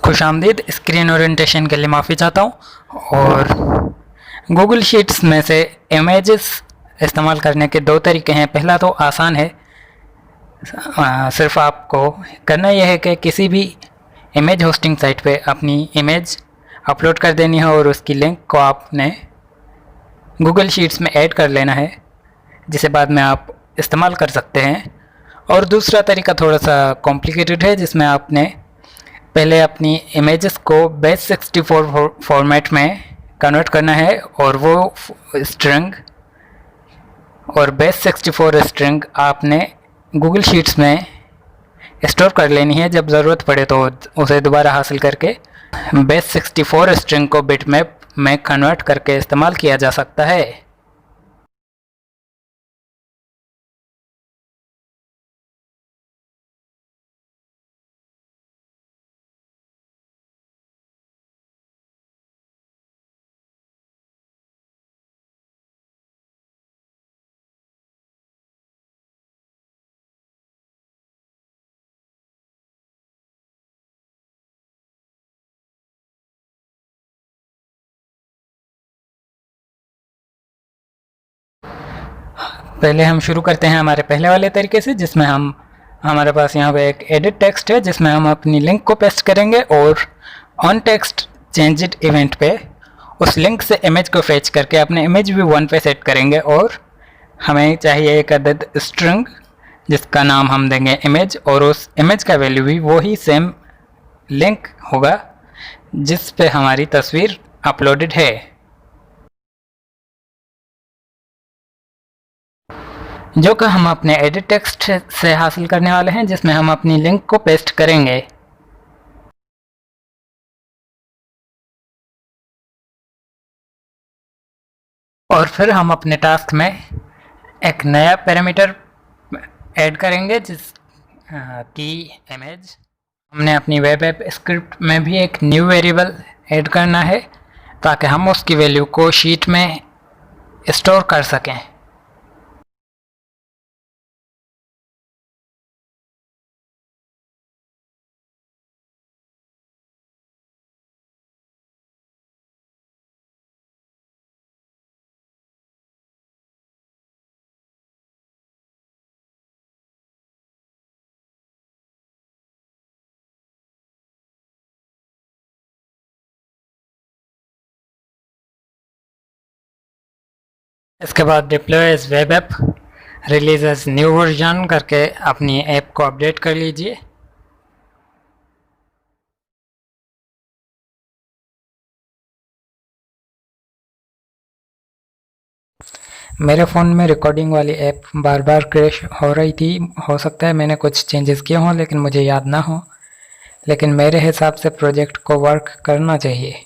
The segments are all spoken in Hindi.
खुशामदीद। स्क्रीन ओरिएंटेशन के लिए माफ़ी चाहता हूँ। और गूगल शीट्स में से इमेजेस इस्तेमाल करने के दो तरीके हैं। पहला तो आसान है, सिर्फ आपको करना यह है कि किसी भी इमेज होस्टिंग साइट पे अपनी इमेज अपलोड कर देनी है और उसकी लिंक को आपने गूगल शीट्स में ऐड कर लेना है, जिसे बाद में आप इस्तेमाल कर सकते हैं। और दूसरा तरीका थोड़ा सा कॉम्प्लिकेटेड है, जिसमें आपने पहले अपनी इमेजेस को बेस 64 फॉर्मेट में कन्वर्ट करना है और वो स्ट्रिंग और बेस 64 स्ट्रिंग आपने गूगल शीट्स में स्टोर कर लेनी है। जब ज़रूरत पड़े तो उसे दोबारा हासिल करके बेस 64 स्ट्रिंग को बिटमैप में कन्वर्ट करके इस्तेमाल किया जा सकता है। पहले हम शुरू करते हैं हमारे पहले वाले तरीके से, जिसमें हमारे पास यहाँ पे एक एडिट टेक्स्ट है, जिसमें हम अपनी लिंक को पेस्ट करेंगे और on text change it event पे उस लिंक से इमेज को फेच करके अपने इमेज व्यू 1 पे सेट करेंगे। और हमें चाहिए एक अदद स्ट्रिंग जिसका नाम हम देंगे इमेज, और उस इमेज का वैल्यू भी वही सेम लिंक होगा जिस पे हमारी तस्वीर अपलोडेड है। जो कि हम अपने एडिट टेक्स्ट से हासिल करने वाले हैं, जिसमें हम अपनी लिंक को पेस्ट करेंगे। और फिर हम अपने टास्क में एक नया पैरामीटर ऐड करेंगे, जिस की इमेज हमने अपनी वेब ऐप स्क्रिप्ट में भी एक न्यू वेरिएबल ऐड करना है, ताकि हम उसकी वैल्यू को शीट में स्टोर कर सकें। इसके बाद deploy as web app, release as new version करके अपनी ऐप को अपडेट कर लीजिए। मेरे फ़ोन में रिकॉर्डिंग वाली ऐप बार बार क्रैश हो रही थी। हो सकता है मैंने कुछ चेंजेस किए हों, लेकिन मुझे याद ना हो। लेकिन मेरे हिसाब से प्रोजेक्ट को वर्क करना चाहिए।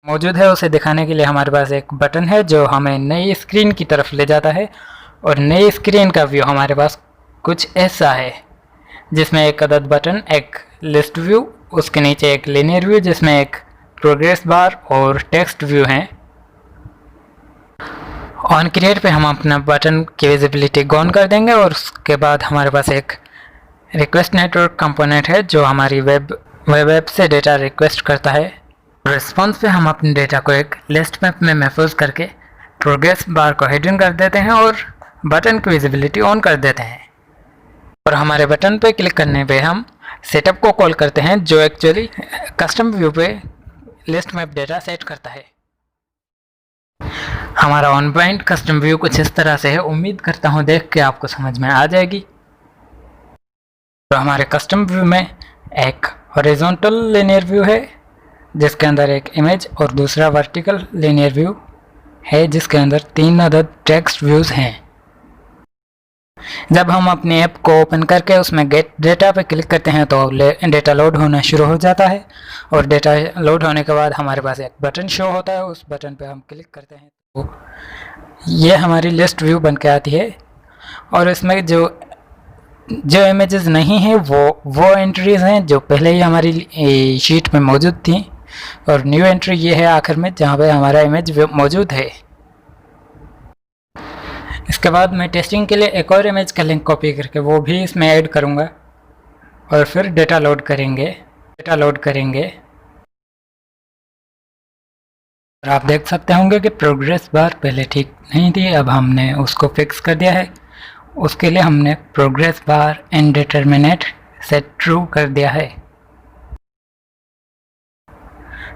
मौजूद है उसे दिखाने के लिए हमारे पास एक बटन है जो हमें नई स्क्रीन की तरफ ले जाता है। और नई स्क्रीन का व्यू हमारे पास कुछ ऐसा है, जिसमें एक अदद बटन, एक लिस्ट व्यू, उसके नीचे एक लिनियर व्यू जिसमें एक प्रोग्रेस बार और टेक्स्ट व्यू हैं। ऑन क्रिएट पे हम अपना बटन की विजिबिलिटी ऑन कर देंगे और उसके बाद हमारे पास एक रिक्वेस्ट नेटवर्क कंपोनेंट है जो हमारी वेब ऐप से डेटा रिक्वेस्ट करता है। रिस्पॉन्स पे हम अपने डेटा को एक लिस्ट मैप में महफूज करके प्रोग्रेस बार को हिडन कर देते हैं और बटन की विजिबिलिटी ऑन कर देते हैं। और हमारे बटन पे क्लिक करने पे हम सेटअप को कॉल करते हैं, जो एक्चुअली कस्टम व्यू पे लिस्ट मैप डेटा सेट करता है। हमारा ऑन पॉइंट कस्टम व्यू कुछ इस तरह से है। उम्मीद करता हूँ देख के आपको समझ में आ जाएगी। तो हमारे कस्टम व्यू में एक हॉरिजॉन्टल लिनियर व्यू है जिसके अंदर एक इमेज और दूसरा वर्टिकल लिनियर व्यू है जिसके अंदर 3 अदद टेक्स्ट व्यूज़ हैं। जब हम अपनी ऐप को ओपन करके उसमें गेट डेटा पे क्लिक करते हैं तो डेटा लोड होना शुरू हो जाता है। और डेटा लोड होने के बाद हमारे पास एक बटन शो होता है, उस बटन पे हम क्लिक करते हैं तो ये हमारी लिस्ट व्यू बन के आती है। और इसमें जो इमेजेस नहीं हैं वो एंट्रीज़ हैं जो पहले ही हमारी शीट में मौजूद थी। और न्यू एंट्री ये है आखिर में जहाँ पे हमारा इमेज मौजूद है। इसके बाद मैं टेस्टिंग के लिए एक और इमेज का लिंक कॉपी करके वो भी इसमें ऐड करूँगा और फिर डेटा लोड करेंगे। और आप देख सकते होंगे कि प्रोग्रेस बार पहले ठीक नहीं थी, अब हमने उसको फिक्स कर दिया है। उसके लिए हमने progress bar indeterminate set true कर दिया है।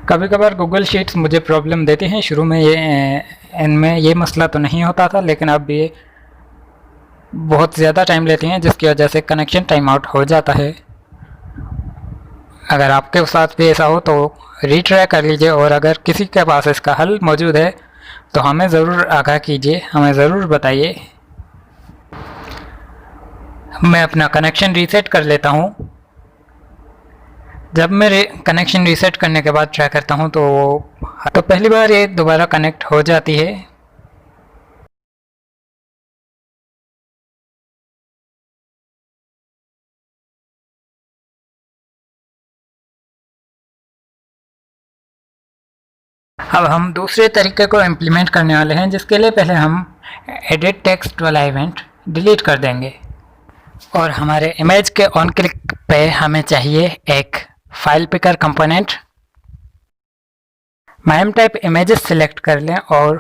कभी कभार गूगल शीट्स मुझे प्रॉब्लम देती हैं। शुरू में इनमें ये मसला तो नहीं होता था, लेकिन अब ये बहुत ज़्यादा टाइम लेती हैं, जिसकी वजह से कनेक्शन टाइम आउट हो जाता है। अगर आपके साथ भी ऐसा हो तो रीट्राई कर लीजिए, और अगर किसी के पास इसका हल मौजूद है तो हमें ज़रूर आगाह कीजिए, हमें ज़रूर बताइए। मैं अपना कनेक्शन रीसेट कर लेता हूँ। जब मेरे कनेक्शन रीसेट करने के बाद ट्राई करता हूँ तो पहली बार ये दोबारा कनेक्ट हो जाती है। अब हम दूसरे तरीके को इम्प्लीमेंट करने वाले हैं, जिसके लिए पहले हम एडिट टेक्स्ट वाला इवेंट डिलीट कर देंगे। और हमारे इमेज के ऑन क्लिक पे हमें चाहिए एक file picker component. Mime type images select कर लें और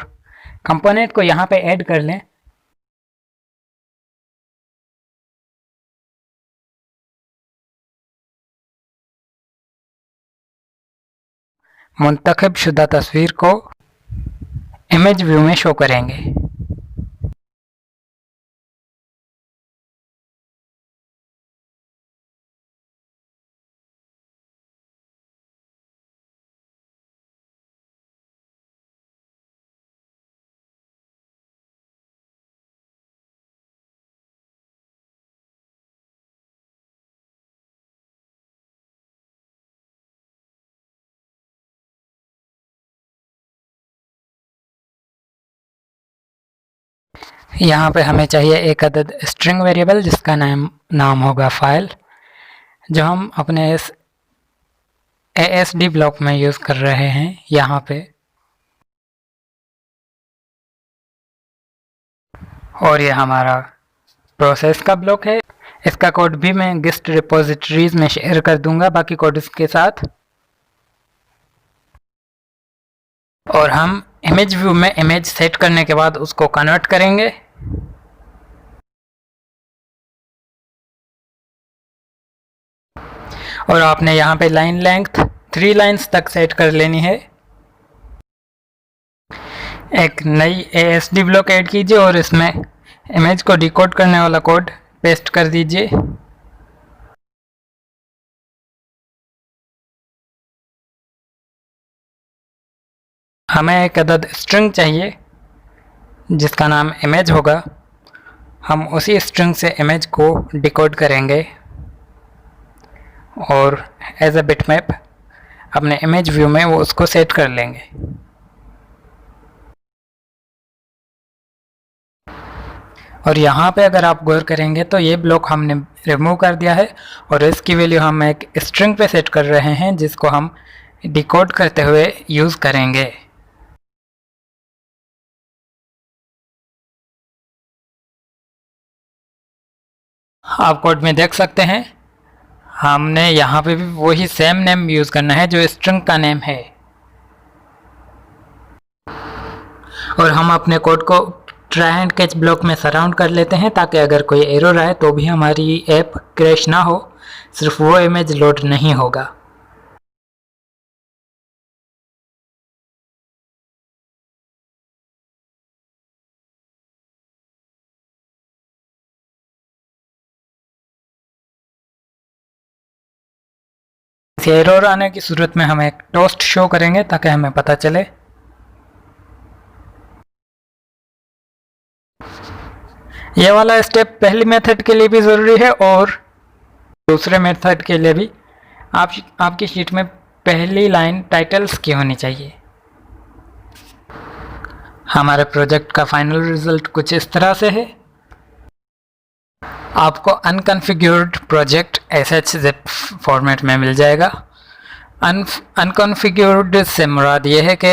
कंपोनेंट को यहाँ पे ऐड कर लें। मुंतखब शुदा तस्वीर को इमेज व्यू में शो करेंगे। यहाँ पे हमें चाहिए एक अदद स्ट्रिंग वेरिएबल जिसका नाम होगा फाइल, जो हम अपने इस ASD ब्लॉक में यूज़ कर रहे हैं। यहाँ पे और ये हमारा प्रोसेस का ब्लॉक है। इसका कोड भी मैं गिस्ट रिपोजिटरीज में शेयर कर दूंगा बाकी कोड्स के साथ। और हम इमेज व्यू में इमेज सेट करने के बाद उसको कन्वर्ट करेंगे। और आपने यहाँ पे लाइन लेंथ 3 लाइन्स तक सेट कर लेनी है। एक नई ASD ब्लॉक ऐड कीजिए और इसमें इमेज को डिकोड करने वाला कोड पेस्ट कर दीजिए। हमें एक अदद स्ट्रिंग चाहिए जिसका नाम इमेज होगा। हम उसी स्ट्रिंग से इमेज को डिकोड करेंगे और एज अ बिटमैप अपने इमेज व्यू में वो उसको सेट कर लेंगे। और यहाँ पे अगर आप गौर करेंगे तो ये ब्लॉक हमने रिमूव कर दिया है और इसकी वैल्यू हम एक स्ट्रिंग पे सेट कर रहे हैं जिसको हम डिकोड करते हुए यूज़ करेंगे। आप कोड में देख सकते हैं हमने यहाँ पे भी वही सेम नेम यूज़ करना है जो स्ट्रिंग का नेम है। और हम अपने कोड को ट्राई एंड कैच ब्लॉक में सराउंड कर लेते हैं ताकि अगर कोई एरर आए तो भी हमारी ऐप क्रैश ना हो, सिर्फ वो इमेज लोड नहीं होगा। एरर आने की सूरत में हम एक टोस्ट शो करेंगे ताकि हमें पता चले। ये वाला स्टेप पहली मेथड के लिए भी ज़रूरी है और दूसरे मेथड के लिए भी। आपकी शीट में पहली लाइन टाइटल्स की होनी चाहिए। हमारे प्रोजेक्ट का फाइनल रिजल्ट कुछ इस तरह से है। आपको अनकॉन्फ़िगर्ड प्रोजेक्ट SH zip फॉर्मेट में मिल जाएगा। अनकॉन्फ़िगर्ड से मुराद ये है कि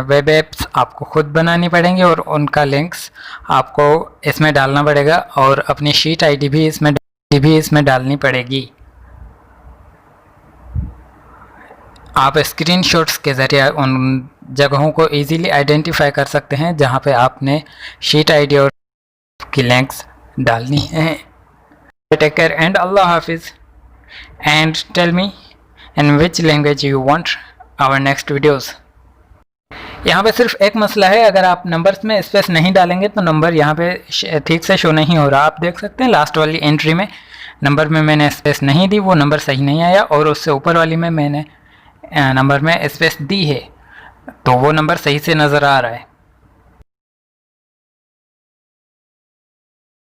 वेब एप्स आपको खुद बनानी पड़ेंगी और उनका लिंक्स आपको इसमें डालना पड़ेगा और अपनी शीट आईडी भी इसमें डालनी पड़ेगी। आप स्क्रीनशॉट्स के ज़रिए उन जगहों को इजीली आइडेंटिफाई कर सकते हैं जहां पे आपने शीट आईडी और की लिंक्स डालनी है। टेक केयर एंड अल्लाह हाफिज़ and tell me in which language you want our next videos. यहाँ पे सिर्फ एक मसला है, अगर आप नंबर्स में स्पेस नहीं डालेंगे तो नंबर यहाँ पे ठीक से शो नहीं हो रहा। आप देख सकते हैं लास्ट वाली एंट्री में नंबर में मैंने स्पेस नहीं दी, वो नंबर सही नहीं आया, और उससे ऊपर वाली में मैंने नंबर में स्पेस दी है तो वो नंबर सही से नज़र आ रहा है।